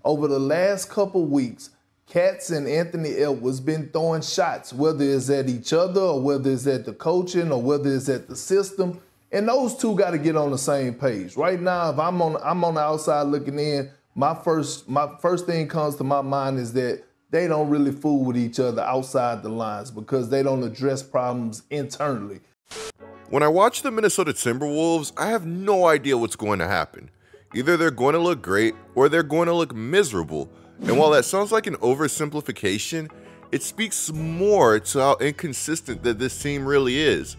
over the last couple weeks, Cats and Anthony Edwards been throwing shots, whether it's at each other or whether it's at the coaching or whether it's at the system. And those two got to get on the same page. Right now, if I'm on the outside looking in, my first thing comes to my mind is that they don't really fool with each other outside the lines because they don't address problems internally. When I watch the Minnesota Timberwolves, I have no idea what's going to happen. Either they're going to look great or they're going to look miserable. And while that sounds like an oversimplification, it speaks more to how inconsistent that this team really is.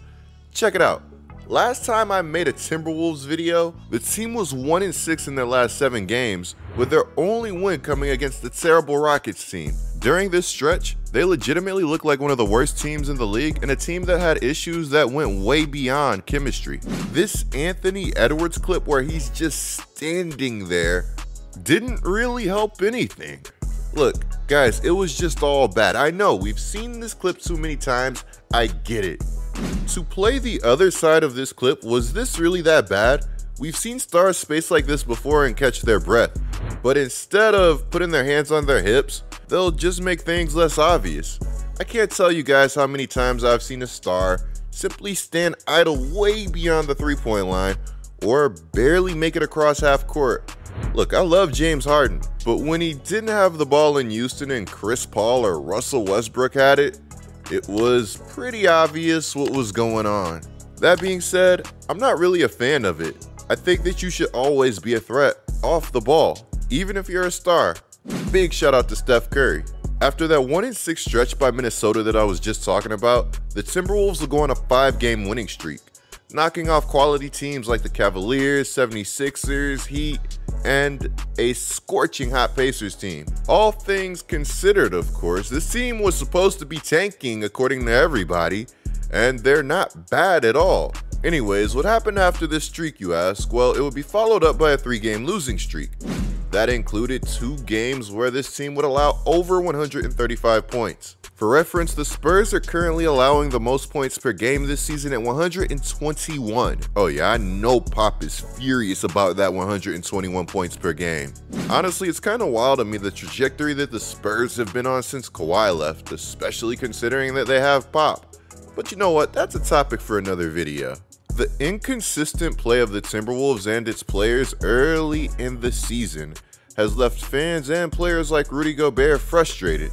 Check it out. Last time I made a Timberwolves video, the team was 1-6 in their last 7 games, with their only win coming against the terrible Rockets team. During this stretch, they legitimately looked like one of the worst teams in the league and a team that had issues that went way beyond chemistry. This Anthony Edwards clip where he's just standing there didn't really help anything. Look, guys, it was just all bad. I know, we've seen this clip too many times, I get it. To play the other side of this clip, was this really that bad? We've seen stars space like this before and catch their breath, but instead of putting their hands on their hips, they'll just make things less obvious. I can't tell you guys how many times I've seen a star simply stand idle way beyond the three-point line or barely make it across half court. Look, I love James Harden, but when he didn't have the ball in Houston and Chris Paul or Russell Westbrook had it, it was pretty obvious what was going on. That being said, I'm not really a fan of it. I think that you should always be a threat off the ball, even if you're a star. Big shout out to Steph Curry. After that 1-6 stretch by Minnesota that I was just talking about, the Timberwolves will go on a 5-game winning streak, knocking off quality teams like the Cavaliers, 76ers, Heat, and a scorching hot Pacers team. All things considered, of course, this team was supposed to be tanking according to everybody, and they're not bad at all. Anyways, what happened after this streak, you ask? Well, it would be followed up by a 3-game losing streak. That included 2 games where this team would allow over 135 points. For reference, the Spurs are currently allowing the most points per game this season at 121. Oh yeah, I know Pop is furious about that 121 points per game. Honestly, it's kind of wild to me the trajectory that the Spurs have been on since Kawhi left, especially considering that they have Pop. But you know what, that's a topic for another video. The inconsistent play of the Timberwolves and its players early in the season has left fans and players like Rudy Gobert frustrated.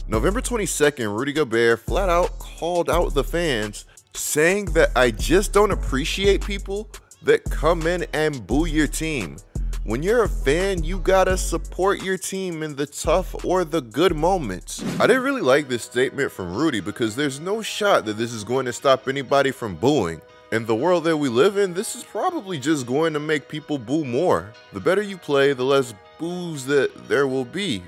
November 22nd, Rudy Gobert flat out called out the fans, saying that I just don't appreciate people that come in and boo your team. When you're a fan, you gotta support your team in the tough or the good moments. I didn't really like this statement from Rudy because there's no shot that this is going to stop anybody from booing. In the world that we live in, this is probably just going to make people boo more. The better you play, the less boos that there will be.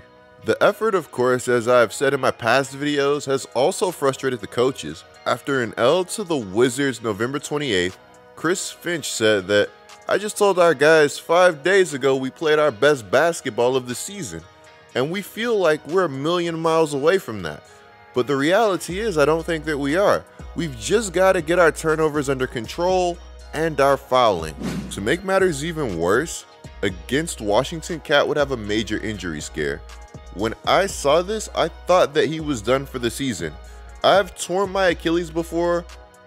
The effort, of course, as I've said in my past videos, has also frustrated the coaches. After an L to the Wizards November 28th, Chris Finch said that, "I just told our guys 5 days ago we played our best basketball of the season, and we feel like we're a million miles away from that. But the reality is I don't think that we are. We've just got to get our turnovers under control and our fouling." To make matters even worse, against Washington, Cat would have a major injury scare. When I saw this, I thought that he was done for the season. I've torn my Achilles before,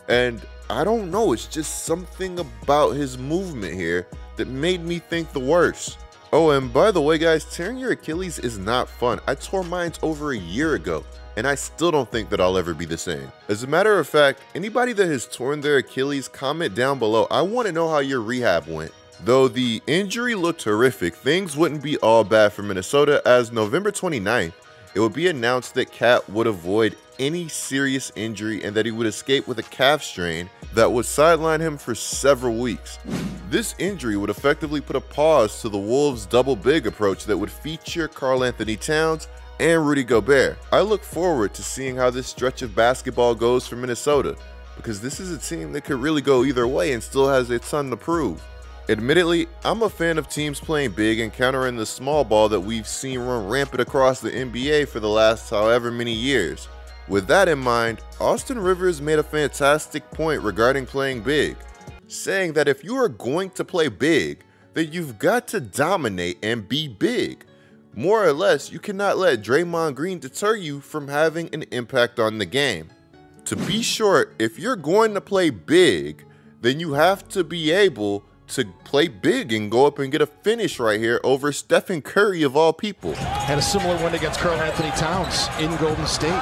and I don't know, it's just something about his movement here that made me think the worst. Oh, and by the way guys, tearing your Achilles is not fun. I tore mine over a year ago, and I still don't think that I'll ever be the same. As a matter of fact, anybody that has torn their Achilles, comment down below. I want to know how your rehab went. Though the injury looked horrific, things wouldn't be all bad for Minnesota, as November 29th, it would be announced that Cat would avoid any serious injury and that he would escape with a calf strain that would sideline him for several weeks. This injury would effectively put a pause to the Wolves' double big approach that would feature Karl-Anthony Towns and Rudy Gobert. I look forward to seeing how this stretch of basketball goes for Minnesota, because this is a team that could really go either way and still has a ton to prove. Admittedly, I'm a fan of teams playing big and countering the small ball that we've seen run rampant across the NBA for the last however many years. With that in mind, Austin Rivers made a fantastic point regarding playing big, saying that if you are going to play big, then you've got to dominate and be big. More or less, you cannot let Draymond Green deter you from having an impact on the game. To be short, if you're going to play big, then you have to be able to play big and go up and get a finish right here over Stephen Curry of all people. Had a similar win against Karl Anthony Towns in Golden State.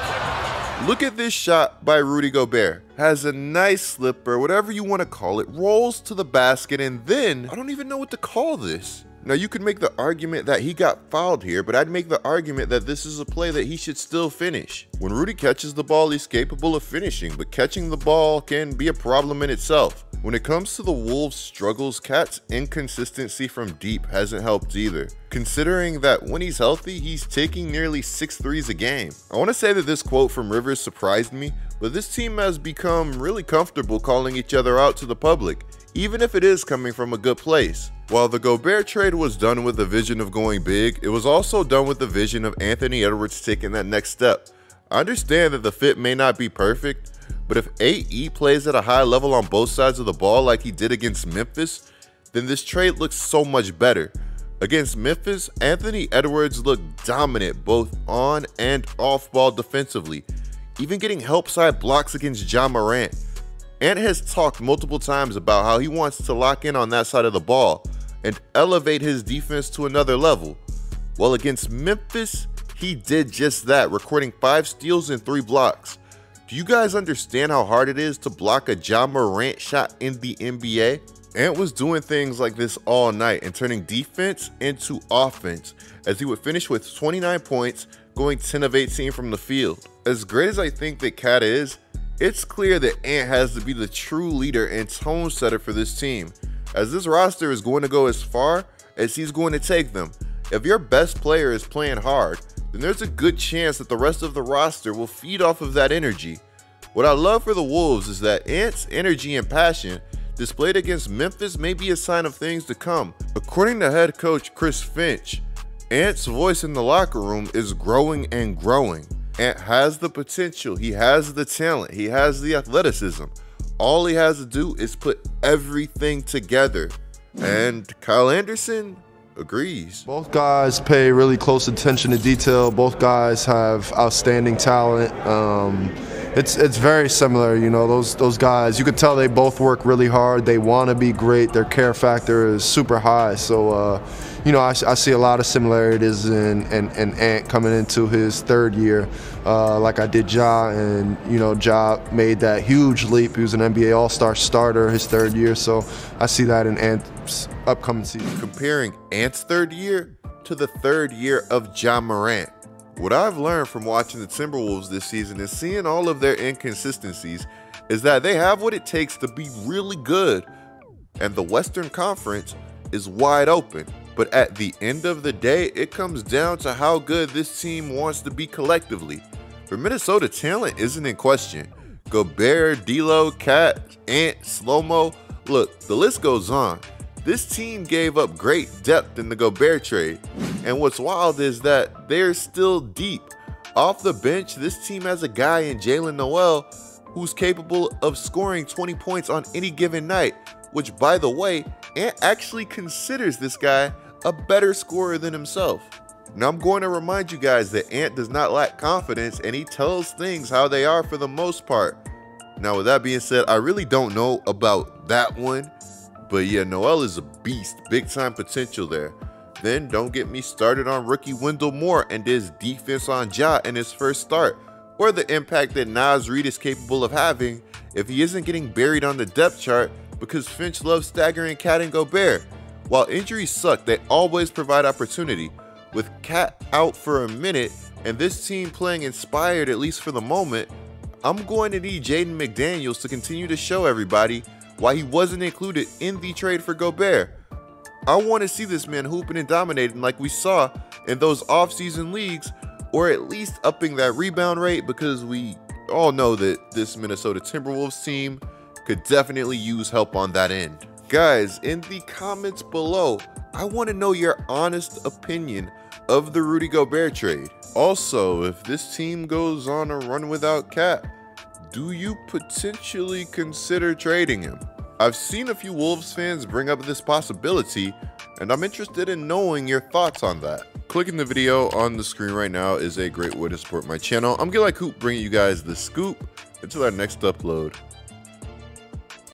Look at this shot by Rudy Gobert. Has a nice slipper, whatever you want to call it, rolls to the basket, and then, I don't even know what to call this. Now, you could make the argument that he got fouled here, but I'd make the argument that this is a play that he should still finish. When Rudy catches the ball, he's capable of finishing, but catching the ball can be a problem in itself. When it comes to the Wolves' struggles, Cat's inconsistency from deep hasn't helped either, considering that when he's healthy, he's taking nearly 6 threes a game. I want to say that this quote from Rivers surprised me, but this team has become really comfortable calling each other out to the public, even if it is coming from a good place. While the Gobert trade was done with the vision of going big, it was also done with the vision of Anthony Edwards taking that next step. I understand that the fit may not be perfect, but if AE plays at a high level on both sides of the ball like he did against Memphis, then this trade looks so much better. Against Memphis, Anthony Edwards looked dominant both on and off ball defensively, even getting help side blocks against Ja Morant. Ant has talked multiple times about how he wants to lock in on that side of the ball and elevate his defense to another level. Well, against Memphis, he did just that, recording 5 steals and 3 blocks. Do you guys understand how hard it is to block a Ja Morant shot in the NBA? Ant was doing things like this all night and turning defense into offense, as he would finish with 29 points, going 10 of 18 from the field. As great as I think that Cat is, it's clear that Ant has to be the true leader and tone setter for this team, as this roster is going to go as far as he's going to take them. If your best player is playing hard, then there's a good chance that the rest of the roster will feed off of that energy. What I love for the Wolves is that Ant's energy and passion displayed against Memphis may be a sign of things to come. According to head coach Chris Finch, Ant's voice in the locker room is growing and growing. Ant has the potential, he has the talent, he has the athleticism. All he has to do is put everything together. And Kyle Anderson agrees. Both guys pay really close attention to detail. Both guys have outstanding talent. It's very similar, you know, those guys, you could tell they both work really hard. They want to be great. Their care factor is super high. So, you know, I see a lot of similarities in Ant coming into his 3rd year, like I did Ja, and, you know, Ja made that huge leap. He was an NBA All-Star starter his 3rd year, so I see that in Ant's upcoming season. Comparing Ant's 3rd year to the 3rd year of Ja Morant. What I've learned from watching the Timberwolves this season and seeing all of their inconsistencies is that they have what it takes to be really good, and the Western Conference is wide open. But at the end of the day, it comes down to how good this team wants to be collectively. For Minnesota, talent isn't in question. Gobert, D'Lo, Cat, Ant, Slow-Mo, look, the list goes on. This team gave up great depth in the Gobert trade, and what's wild is that they're still deep. Off the bench, this team has a guy in Jalen Noel who's capable of scoring 20 points on any given night, which, by the way, Ant actually considers this guy a better scorer than himself. Now, I'm going to remind you guys that Ant does not lack confidence, and he tells things how they are for the most part. Now, with that being said, I really don't know about that one. But yeah, Noel is a beast, big time potential there. Then don't get me started on rookie Wendell Moore and his defense on Ja in his first start, or the impact that Naz Reid is capable of having if he isn't getting buried on the depth chart because Finch loves staggering Cat and Gobert. While injuries suck, they always provide opportunity. With Cat out for a minute and this team playing inspired at least for the moment, I'm going to need Jaden McDaniels to continue to show everybody why he wasn't included in the trade for Gobert. I want to see this man hooping and dominating like we saw in those off-season leagues, or at least upping that rebound rate, because we all know that this Minnesota Timberwolves team could definitely use help on that end. Guys, in the comments below, I want to know your honest opinion of the Rudy Gobert trade. Also, if this team goes on a run without Cat, do you potentially consider trading him? I've seen a few Wolves fans bring up this possibility, and I'm interested in knowing your thoughts on that. clicking the video on the screen right now is a great way to support my channel. I'm GetLikeCoop bringing you guys the scoop. Until our next upload,